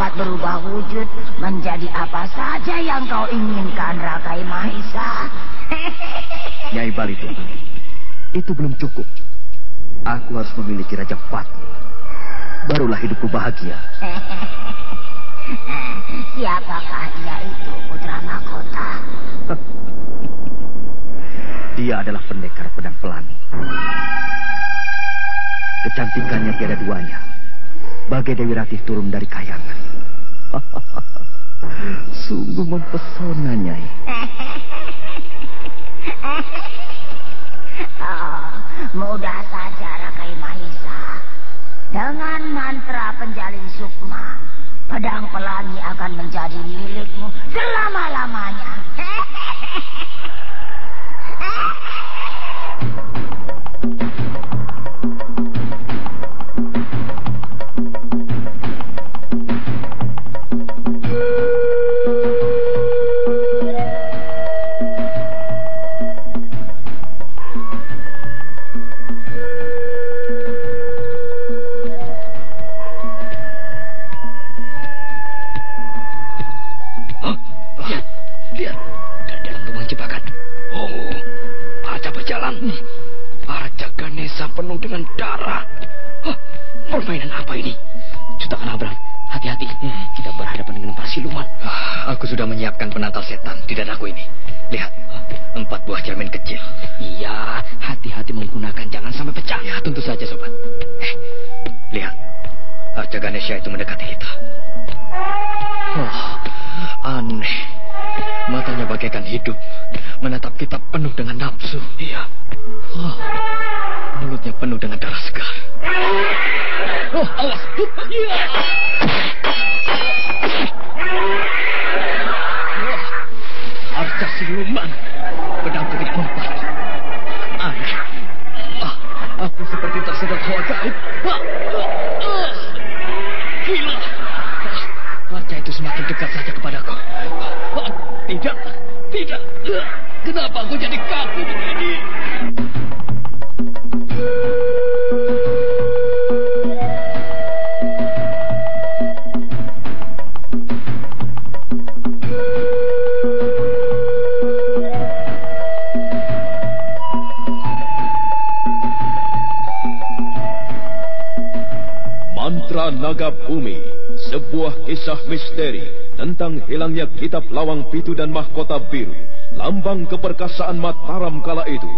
dapat berubah wujud menjadi apa saja yang kau inginkan, Rakai Mahesa. Nyai Balitung, itu belum cukup. Aku harus memiliki Raja Pati. Barulah hidupku bahagia. Siapakah dia itu, Putra Mahkota? Dia adalah pendekar pedang pelangi. Kecantikannya tiada duanya. Bagai Dewi Ratih turun dari kayangan. Sungguh mempesona, Nyai. Oh, mudah saja, Rakai Mahesa. Dengan mantra penjalin sukma, pedang pelangi akan menjadi milikmu selama-lamanya. Penuh dengan darah. Permainan apa ini? Cutakan Abraham, hati-hati. Kita berhadapan dengan para siluman. Aku sudah menyiapkan penangkal setan di dadaku ini. Lihat, 4 buah cermin kecil. Iya, hati-hati menggunakan, jangan sampai pecah. Ya, tentu saja, sobat. Lihat, Arca Ganesha itu mendekati kita. Oh, aneh. Matanya bagaikan hidup, menatap kita penuh dengan nafsu. Iya. Oh, mulutnya penuh dengan darah segar. Oh, awas. Arca siluman. Pedangku tidak mempan. Aneh. Aku seperti tersedot hawa gaib. Gila. Arca itu semakin dekat saja kepadaku. Tidak, tidak. Kenapa aku jadi kaku begini? Mantra Naga Bumi, sebuah kisah misteri tentang hilangnya kitab Lawang Pitu dan Mahkota Biru, lambang keperkasaan Mataram kala itu.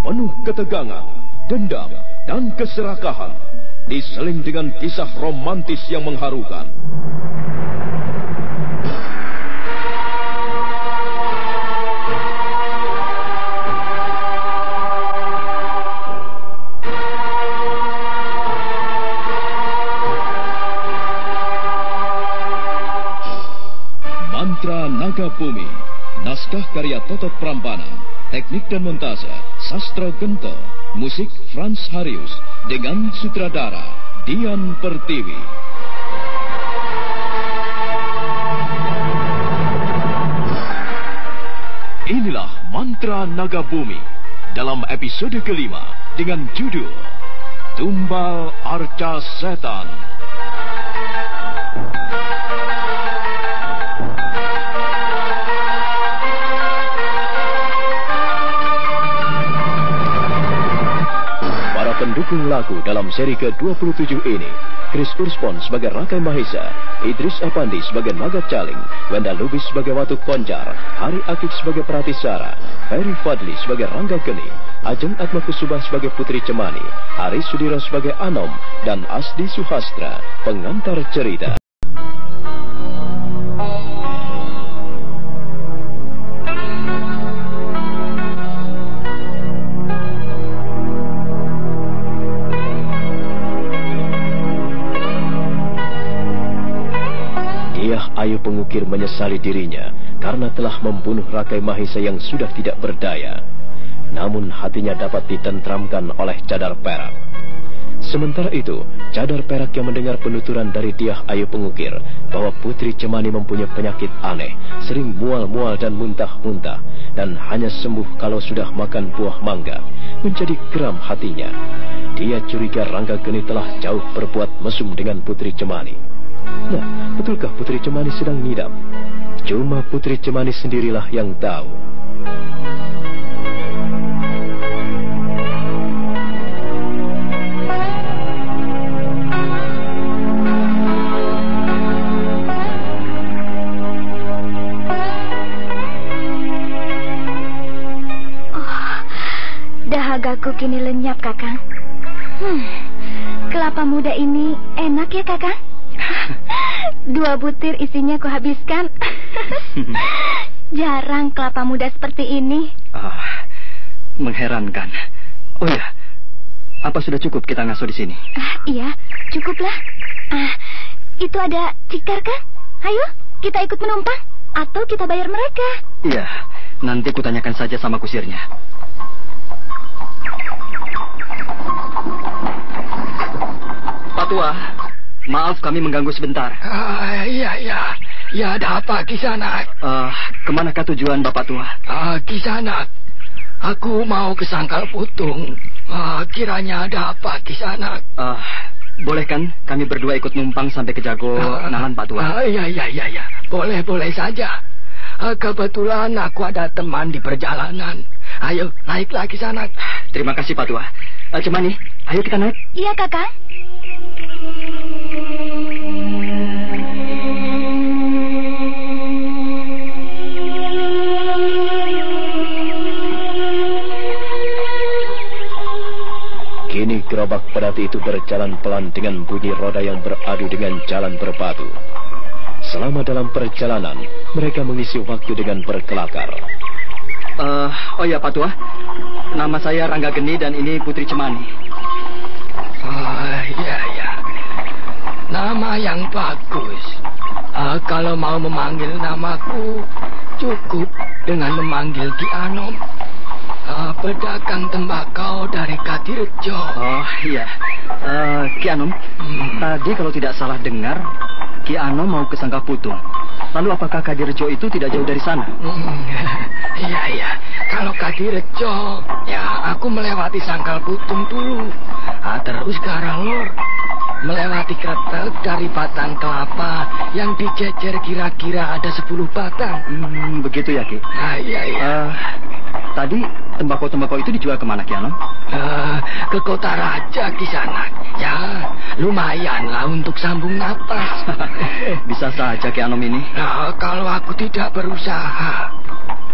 Penuh ketegangan, dendam, dan keserakahan, diseling dengan kisah romantis yang mengharukan. Mantra Naga Bumi, naskah karya Totot Prambanan, teknik dan montase Sastro Gento, musik Frans Harius, dengan sutradara Dian Pertiwi. Inilah Mantra Naga Bumi dalam episode kelima dengan judul Tumbal Arca Setan. Pendukung lagu dalam seri ke-27 ini, Chris Urspon sebagai Rakai Mahesa, Idris Apandi sebagai Naga Caling, Wenda Lubis sebagai Watu Konjar, Hari Akik sebagai Pratisara, Ferry Fadli sebagai Rangga Geni, Ajeng Atmakusubah sebagai Putri Cemani, Haris Sudiro sebagai Anom, dan Asdi Suhastra, pengantar cerita. Ayu Pengukir menyesali dirinya karena telah membunuh Rakai Mahesa yang sudah tidak berdaya. Namun hatinya dapat ditentramkan oleh Cadar Perak. Sementara itu, Cadar Perak yang mendengar penuturan dari Diah Ayu Pengukir bahwa Putri Cemani mempunyai penyakit aneh, sering mual-mual dan muntah-muntah, dan hanya sembuh kalau sudah makan buah mangga, menjadi geram hatinya. Dia curiga Rangga Geni telah jauh berbuat mesum dengan Putri Cemani. Nah, betulkah Putri Cemani sedang ngidam? Cuma Putri Cemani sendirilah yang tahu. Dahagaku kini lenyap, Kakang. Kelapa muda ini enak ya, Kakang? 2 butir isinya kuhabiskan. Jarang kelapa muda seperti ini. Mengherankan. Oh ya, apa sudah cukup kita ngasuh di sini? Iya, cukuplah. Itu ada tikar, kan? Ayo, kita ikut menumpang. Atau kita bayar mereka. Iya, nanti kutanyakan saja sama kusirnya. Pak Tua, maaf kami mengganggu sebentar. Iya. Ya, ada apa, Kisanak? Kemanakah tujuan Bapak Tua? Kisanak, aku mau ke Sangkal Putung. Kiranya ada apa, Kisanak? Boleh kan kami berdua ikut numpang sampai ke Jago Nalan, Pak Tua? Iya. Boleh saja. Kebetulan aku ada teman di perjalanan. Ayo, naiklah, Kisanak. Terima kasih, Pak Tua. Cemani, ayo kita naik. Iya, Kakang. Kini gerobak pedati itu berjalan pelan dengan bunyi roda yang beradu dengan jalan berbatu. Selama dalam perjalanan, mereka mengisi waktu dengan berkelakar. Oh ya, Pak Tua. Nama saya Rangga Geni dan ini Putri Cemani. Iya. Nama yang bagus. Kalau mau memanggil namaku, cukup dengan memanggil Ki Anom. Pedagang tembakau dari Kadirejo. Oh iya, Ki Anom. Tadi kalau tidak salah dengar, Ki Anom mau ke Sangkal Putung. Lalu apakah Kadirejo itu tidak jauh dari sana? Iya. Kalau Kadirejo, ya aku melewati Sangkal Putung dulu. Terus ke arah lor, melewati kretek dari batang kelapa yang dijejer kira-kira ada 10 batang. Begitu ya, Ki? Iya. Tadi tembakau-tembakau itu dijual kemana, Ki Anom? Ke Kota Raja, Kisanak. Ya, lumayanlah untuk sambung napas. Bisa saja, Ki Anom ini. Kalau aku tidak berusaha,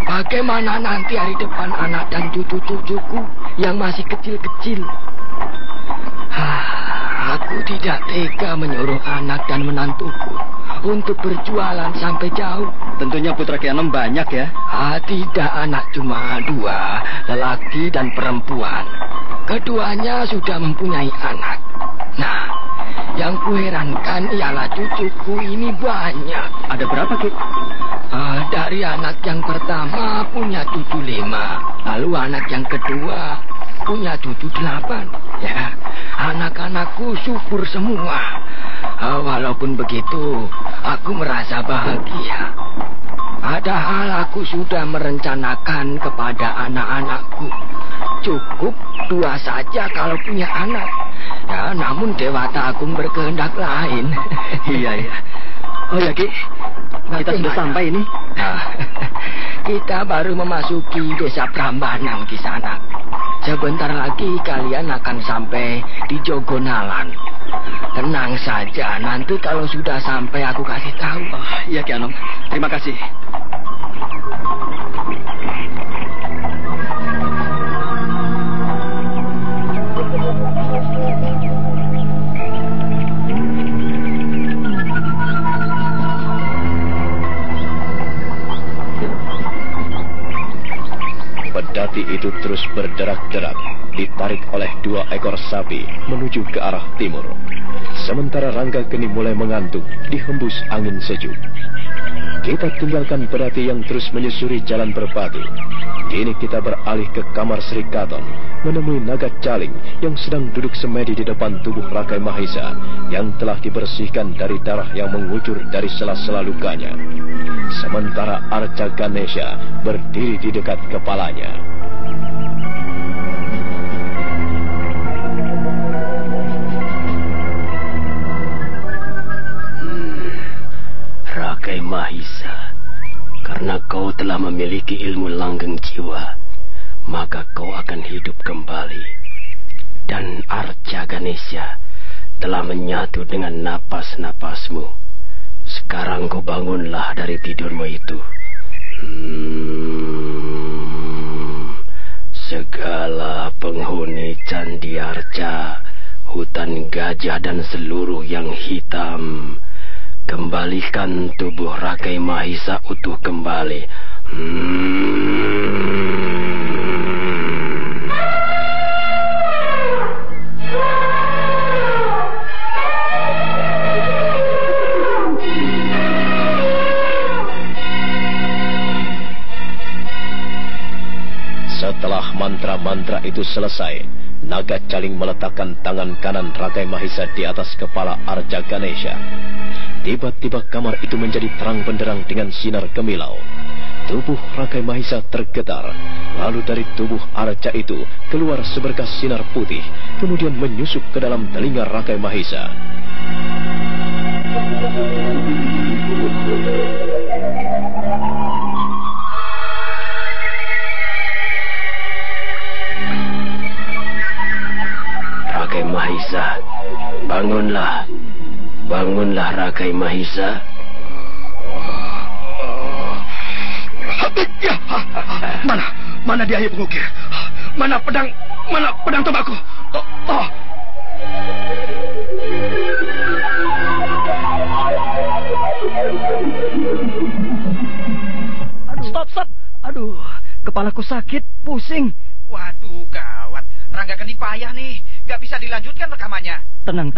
bagaimana nanti hari depan anak dan cucu-cucuku yang masih kecil-kecil? Aku tidak tega menyuruh anak dan menantuku untuk berjualan sampai jauh. Tentunya putra Ki Anom banyak ya? Tidak, anak cuma 2, lelaki dan perempuan. Keduanya sudah mempunyai anak. Nah, yang kuherankan ialah cucuku ini banyak. Ada berapa, Ki? Dari anak yang pertama punya cucu 5. Lalu anak yang kedua punya cucu 8. Ya, anak-anakku subur semua. Walaupun begitu, aku merasa bahagia. Padahal aku sudah merencanakan kepada anak-anakku, cukup 2 saja kalau punya anak. Ya, namun Dewata Agung berkehendak lain. Iya. Oh ya, Ki, kita sudah sampai ini. Kita baru memasuki desa Prambanan, Kisanak. Sebentar lagi kalian akan sampai di Jogonalan. Tenang saja, nanti kalau sudah sampai aku kasih tahu. Iya, Ki Anom. Terima kasih. Pedati itu terus berderak-derak, ditarik oleh 2 ekor sapi menuju ke arah timur. Sementara Rangga Geni mulai mengantuk dihembus angin sejuk. Kita tinggalkan pedati yang terus menyusuri jalan berbatu. Kini kita beralih ke kamar Sri Katon, menemui Naga Caling yang sedang duduk semedi di depan tubuh Rakai Mahesa yang telah dibersihkan dari darah yang mengucur dari sela-sela lukanya. Sementara Arca Ganesha berdiri di dekat kepalanya. Mahisa, karena kau telah memiliki ilmu langgeng jiwa, maka kau akan hidup kembali. Dan Arca Ganesha telah menyatu dengan napas-napasmu. Sekarang kau bangunlah dari tidurmu itu. Segala penghuni Candi Arca, hutan gajah dan seluruh yang hitam, kembalikan tubuh Rakai Mahisa utuh kembali. Setelah mantra-mantra itu selesai, Naga Caling meletakkan tangan kanan Rakai Mahisa di atas kepala Arca Ganesha. Tiba-tiba kamar itu menjadi terang benderang dengan sinar gemilau. Tubuh Rakai Mahisa tergetar, lalu dari tubuh Arca itu keluar seberkas sinar putih, kemudian menyusup ke dalam telinga Rakai Mahisa. Rakai Mahisa, bangunlah. Bangunlah Rakai Mahisa. Ya, mana dia Ayo Pengukir? Mana pedang tombakku? Stop. Aduh, kepalaku sakit, pusing. Waduh, gawat. Rangga Geni payah nih. Gak bisa dilanjutkan rekamannya. Tenang.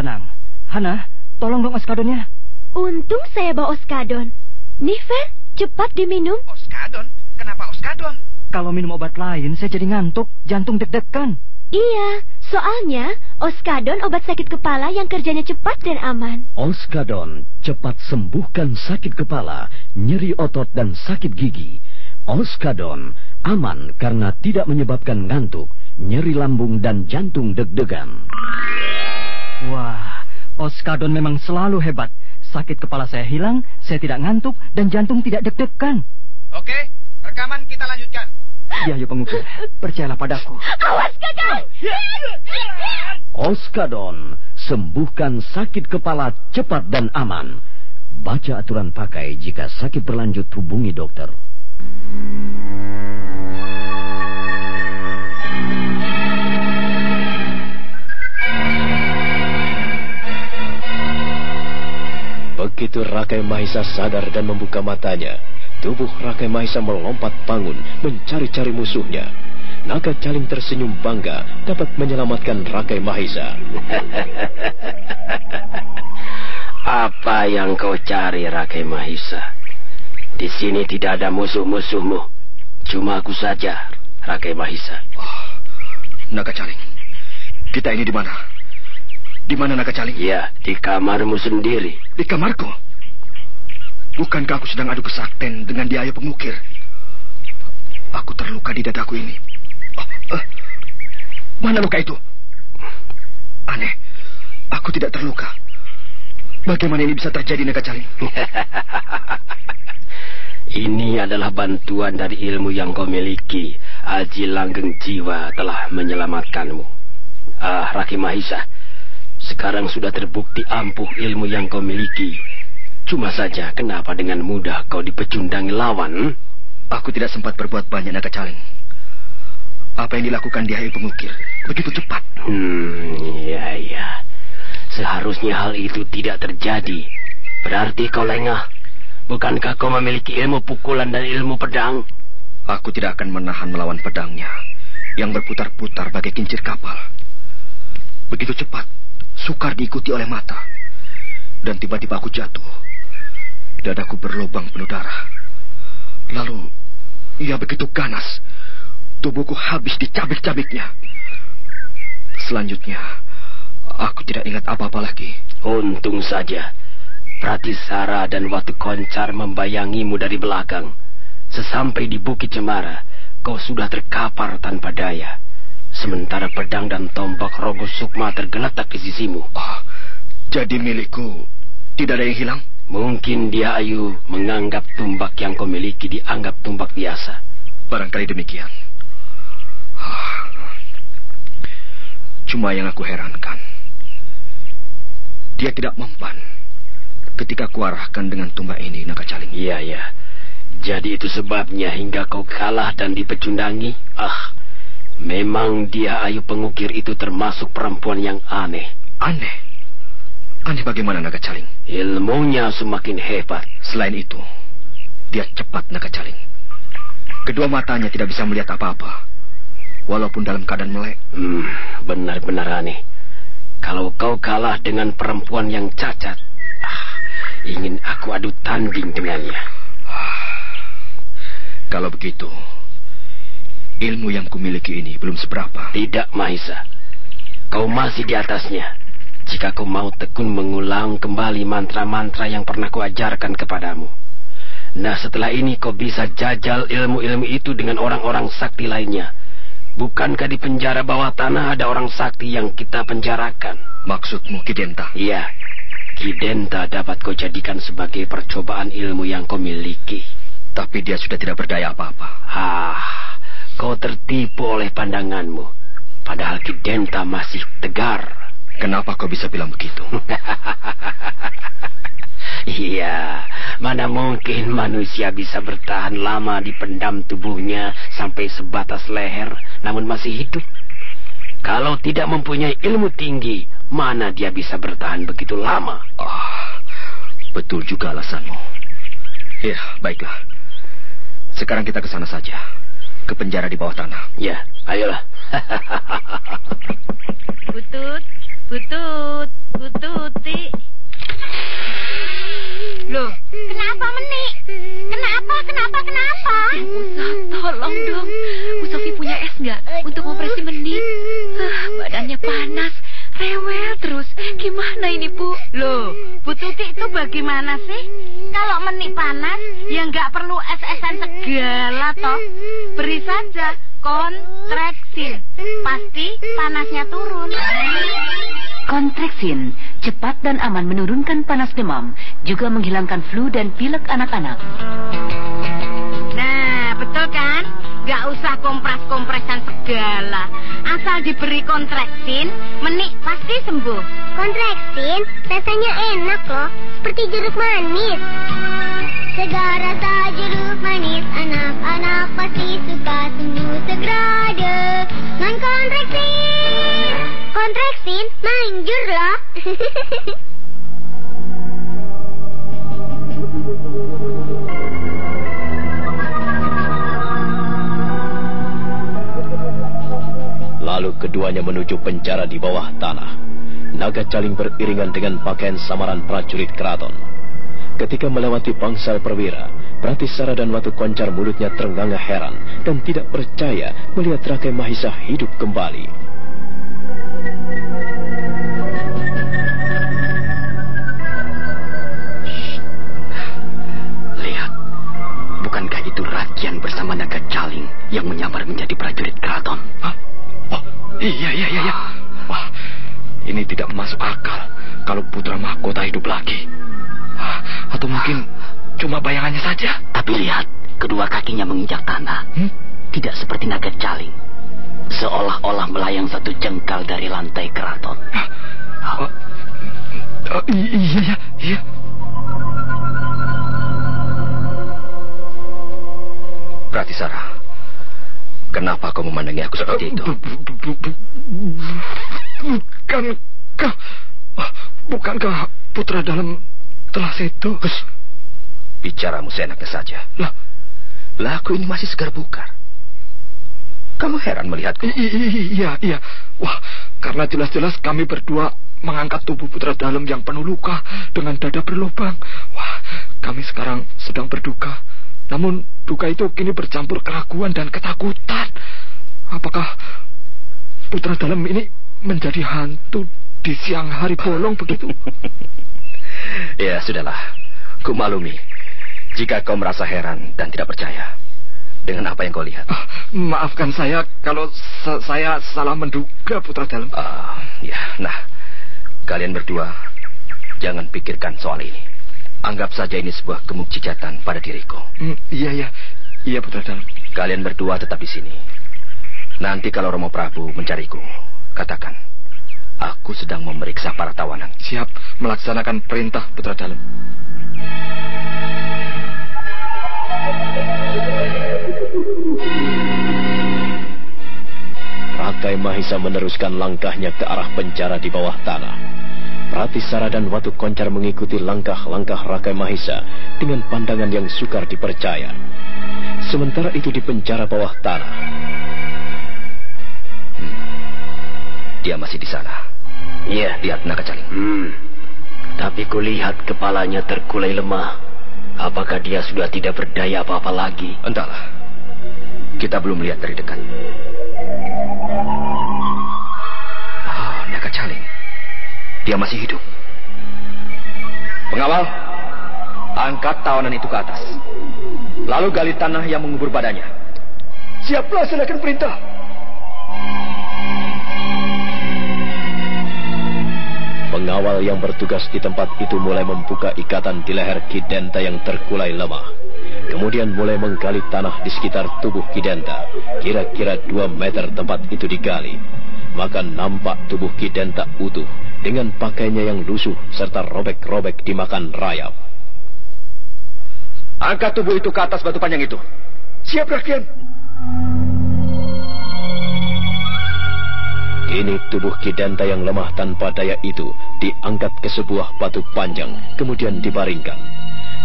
Hana, tolong dong oskadonnya. Untung saya bawa oskadon. Nih, Fer, cepat diminum. Oskadon? Kenapa oskadon? Kalau minum obat lain, saya jadi ngantuk, jantung deg-degan. Iya, soalnya oskadon obat sakit kepala yang kerjanya cepat dan aman. Oskadon cepat sembuhkan sakit kepala, nyeri otot dan sakit gigi. Oskadon aman karena tidak menyebabkan ngantuk, nyeri lambung dan jantung deg-degan. Wah, oskadon memang selalu hebat. Sakit kepala saya hilang, saya tidak ngantuk dan jantung tidak deg-degan. Oke, rekaman kita lanjutkan. Ya, Ayo Pengukir, percayalah padaku. Awas, Kakang! Oskadon sembuhkan sakit kepala cepat dan aman. Baca aturan pakai jika sakit berlanjut, hubungi dokter. Begitu Rakai Mahisa sadar dan membuka matanya, tubuh Rakai Mahisa melompat bangun mencari-cari musuhnya. Naga Caling tersenyum bangga dapat menyelamatkan Rakai Mahisa. Apa yang kau cari, Rakai Mahisa? Di sini tidak ada musuh-musuhmu. Cuma aku saja, Rakai Mahisa. Naga Caling, kita ini di mana? Di mana Naga Caling? Ya, di kamarmu sendiri. Di kamarku? Bukankah aku sedang adu kesaktian dengan Ayo Pengukir? Aku terluka di dadaku ini. Mana luka itu? Aneh, aku tidak terluka. Bagaimana ini bisa terjadi, Naga Caling? Ini adalah bantuan dari ilmu yang kau miliki. Aji Langgeng Jiwa telah menyelamatkanmu. Rakai Mahisa, sekarang sudah terbukti ampuh ilmu yang kau miliki. Cuma saja, kenapa dengan mudah kau dipecundangi lawan? Aku tidak sempat berbuat banyak, Naga Caling. Apa yang dilakukan Ayo Pengukir begitu cepat. Iya. Seharusnya hal itu tidak terjadi. Berarti kau lengah. Bukankah kau memiliki ilmu pukulan dan ilmu pedang? Aku tidak akan menahan melawan pedangnya yang berputar-putar bagai kincir kapal. Begitu cepat, sukar diikuti oleh mata. Dan tiba-tiba aku jatuh. Dadaku berlubang penuh darah. Lalu, ia begitu ganas. Tubuhku habis dicabik-cabiknya. Selanjutnya, aku tidak ingat apa-apa lagi. Untung saja. Pratisara dan Watu Koncar membayangimu dari belakang. Sesampai di Bukit Cemara, kau sudah terkapar tanpa daya. Sementara pedang dan tombak Rogo Sukma tergeletak di sisimu. Jadi milikku tidak ada yang hilang? Mungkin dia Ayu menganggap tumbak yang kau miliki dianggap tumbak biasa. Barangkali demikian. Cuma yang aku herankan, dia tidak mempan ketika kuarahkan dengan tumbak ini, Naga Caling. Iya. Jadi itu sebabnya hingga kau kalah dan dipecundangi. Memang dia Ayu pengukir itu termasuk perempuan yang aneh. Aneh? Aneh bagaimana, Naga Caling? Ilmunya semakin hebat. Selain itu, dia cepat, Naga Caling. Kedua matanya tidak bisa melihat apa-apa, walaupun dalam keadaan melek. Benar-benar aneh. Kalau kau kalah dengan perempuan yang cacat, ingin aku adu tanding dengannya. Kalau begitu, ilmu yang kumiliki ini belum seberapa. Tidak, Mahisa. Kau masih di atasnya. Jika kau mau tekun mengulang kembali mantra-mantra yang pernah kuajarkan kepadamu. Nah, setelah ini kau bisa jajal ilmu-ilmu itu dengan orang-orang sakti lainnya. Bukankah di penjara bawah tanah ada orang sakti yang kita penjarakan? Maksudmu Ki Denta? Iya. Ki Denta dapat kau jadikan sebagai percobaan ilmu yang kau miliki. Tapi dia sudah tidak berdaya apa-apa. Kau tertipu oleh pandanganmu. Padahal Ki Denta masih tegar. Kenapa kau bisa bilang begitu? Iya, mana mungkin manusia bisa bertahan lama di pendam tubuhnya sampai sebatas leher, namun masih hidup. Kalau tidak mempunyai ilmu tinggi, mana dia bisa bertahan begitu lama? Betul juga alasanmu. Ya, baiklah. Sekarang kita ke sana saja, ke penjara di bawah tanah. Ya, ayolah. Bututi. Loh, kenapa Menik? Kenapa? Usah, tolong dong. Bu Sofi punya es nggak untuk operasi Menik? Badannya panas, rewel terus. Gimana ini, Bu? Loh, Bu Tuti itu bagaimana sih? Kalau Menik panas, ya nggak perlu es-esan segala toh. Beri saja kontreksin. Pasti panasnya turun. Kontreksin cepat dan aman menurunkan panas demam, juga menghilangkan flu dan pilek anak-anak. Nah, betul kan? Gak usah kompres-kompresan segala. Asal diberi kontreksin, Menik pasti sembuh. Kontreksin rasanya enak loh, seperti jeruk manis. Segar rasa jeruk manis, anak-anak pasti suka, sembuh segera dengan kontreksin. Kontreksin manjur loh. Lalu keduanya menuju penjara di bawah tanah. Naga Caling beriringan dengan pakaian samaran prajurit keraton. Ketika melewati bangsal perwira, Pratisara dan Watu Koncar mulutnya terengah heran dan tidak percaya melihat Rakai Mahisa hidup kembali. Lihat, bukankah itu Rakian bersama Naga Caling yang menyamar menjadi prajurit keraton? Iya. Wah, ini tidak masuk akal kalau putra mahkota hidup lagi. Atau mungkin cuma bayangannya saja. Tapi lihat, kedua kakinya menginjak tanah. Tidak seperti Naga Caling. Seolah-olah melayang satu jengkal dari lantai keraton. Iya. Pratisara, kenapa kau memandangi aku seperti itu? Bukankah putra dalam telah seto? Bicaramu seenaknya saja. Lah aku ini masih segar bukar. Kamu heran melihatku? Iya. Wah, karena jelas-jelas kami berdua mengangkat tubuh putra dalam yang penuh luka dengan dada berlubang. Wah, kami sekarang sedang berduka. Namun duka itu kini bercampur keraguan dan ketakutan. Apakah putra dalam ini menjadi hantu di siang hari bolong begitu? Ya, sudahlah. Ku maklumi jika kau merasa heran dan tidak percaya dengan apa yang kau lihat. Maafkan saya kalau saya salah menduga putra dalam. Ya, nah, kalian berdua jangan pikirkan soal ini. Anggap saja ini sebuah kemukjizatan pada diriku. Iya putra dalam. Kalian berdua tetap di sini. Nanti kalau Romo Prabu mencariku, katakan aku sedang memeriksa para tawanan. Siap melaksanakan perintah putra dalam. Rakai Mahisa meneruskan langkahnya ke arah penjara di bawah tanah. Pratisara dan Watu Koncar mengikuti langkah-langkah Rakai Mahisa dengan pandangan yang sukar dipercaya. Sementara itu di penjara bawah tanah. Dia masih di sana. Iya, lihat naga caling. Tapi kulihat kepalanya terkulai lemah. Apakah dia sudah tidak berdaya apa-apa lagi? Entahlah. Kita belum lihat dari dekat. Naga caling. Dia masih hidup. Pengawal, angkat tawanan itu ke atas. Lalu gali tanah yang mengubur badannya. Siap, laksanakan perintah. Pengawal yang bertugas di tempat itu mulai membuka ikatan di leher Ki Denta yang terkulai lemah. Kemudian mulai menggali tanah di sekitar tubuh Ki Denta. Kira-kira 2 meter tempat itu digali. Maka nampak tubuh Ki Denta utuh dengan pakaiannya yang lusuh serta robek-robek dimakan rayap. Angkat tubuh itu ke atas batu panjang itu. Siap, Rakyat. Kini tubuh Ki Denta yang lemah tanpa daya itu diangkat ke sebuah batu panjang, kemudian dibaringkan.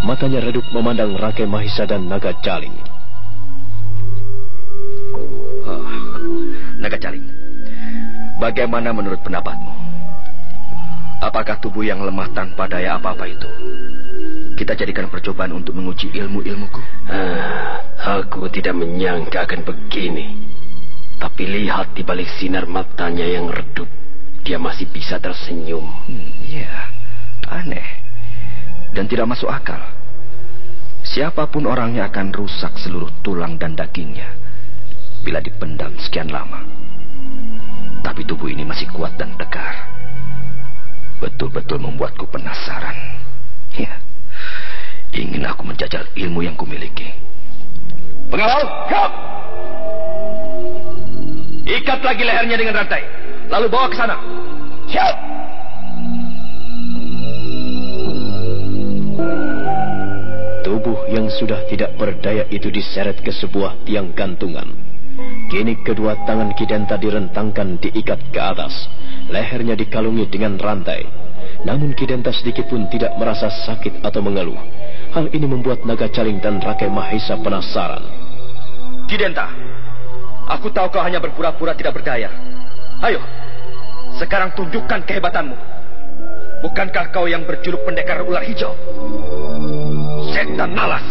Matanya redup memandang Rakai Mahisa dan Naga Caling. Naga Caling, bagaimana menurut pendapatmu? Apakah tubuh yang lemah tanpa daya apa-apa itu kita jadikan percobaan untuk menguji ilmu-ilmuku? Aku tidak menyangka akan begini. Tapi lihat di balik sinar matanya yang redup, dia masih bisa tersenyum. Iya, aneh. Dan tidak masuk akal. Siapapun orangnya akan rusak seluruh tulang dan dagingnya bila dipendam sekian lama. Tapi tubuh ini masih kuat dan tegar. Betul-betul membuatku penasaran. Ya, ingin aku menjajal ilmu yang kumiliki. Pengawal, kap! Ikat lagi lehernya dengan rantai, lalu bawa ke sana. Siap! Tubuh yang sudah tidak berdaya itu diseret ke sebuah tiang gantungan. Kini kedua tangan Ki Denta direntangkan diikat ke atas. Lehernya dikalungi dengan rantai. Namun Ki Denta sedikit pun tidak merasa sakit atau mengeluh. Hal ini membuat Naga Caling dan Rakai Mahisa penasaran. Ki Denta, aku tahu kau hanya berpura-pura tidak berdaya. Ayo, sekarang tunjukkan kehebatanmu. Bukankah kau yang berjuluk pendekar ular hijau? Setan malas.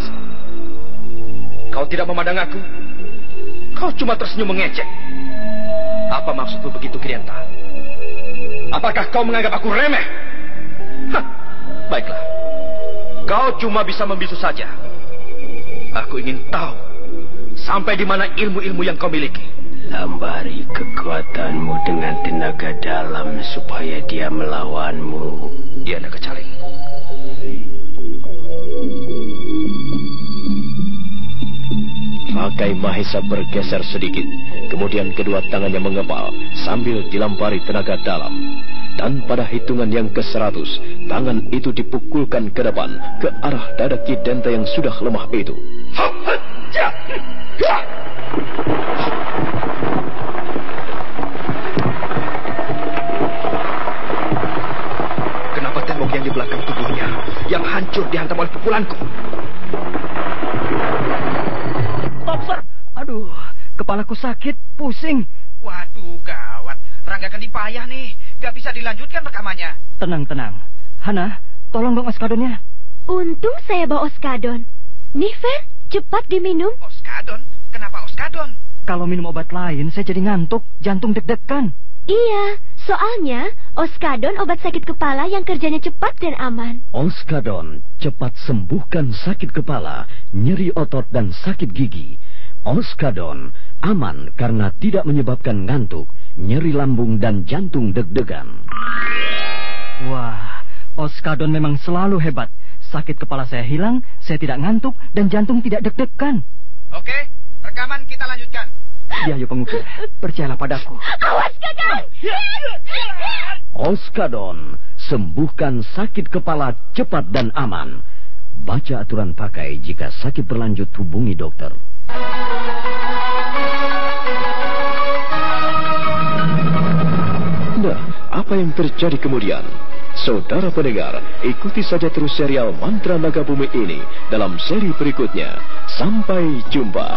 Kau tidak memandang aku. Kau cuma tersenyum mengejek. Apa maksudmu begitu, Ki Denta? Apakah kau menganggap aku remeh? Hah, baiklah. Kau cuma bisa membisu saja. Aku ingin tahu sampai di mana ilmu-ilmu yang kau miliki. Lambari kekuatanmu dengan tenaga dalam supaya dia melawanmu. Ya, Naga Caling. Rakai Mahisa bergeser sedikit. Kemudian kedua tangannya mengepal sambil dilempari tenaga dalam. Dan pada hitungan yang ke-100, tangan itu dipukulkan ke depan ke arah dada Ki Denta yang sudah lemah itu. Kenapa tembok yang di belakang tubuhnya yang hancur dihantam oleh pukulanku? Aduh, kepalaku sakit, pusing. Waduh, gawat. Rangga kan dipayah nih. Gak bisa dilanjutkan rekamannya. Tenang. Hana, tolong dong oskadonnya. Untung saya bawa oskadon. Nih, Fer, cepat diminum. Oskadon? Kenapa oskadon? Kalau minum obat lain, saya jadi ngantuk, jantung deg-degan. Iya, soalnya oskadon obat sakit kepala yang kerjanya cepat dan aman. Oskadon cepat sembuhkan sakit kepala, nyeri otot dan sakit gigi. Oskadon aman karena tidak menyebabkan ngantuk, nyeri lambung dan jantung deg-degan. Wah, oskadon memang selalu hebat. Sakit kepala saya hilang, saya tidak ngantuk, dan jantung tidak deg-degan. Oke, rekaman kita lanjutkan. Ya, ayo pengukir, percayalah padaku. Awas, Kakang! Oskadon, sembuhkan sakit kepala cepat dan aman. Baca aturan pakai jika sakit berlanjut hubungi dokter. Nah, apa yang terjadi kemudian? Saudara pendengar, ikuti saja terus serial Mantra Naga Bumi ini dalam seri berikutnya. Sampai jumpa.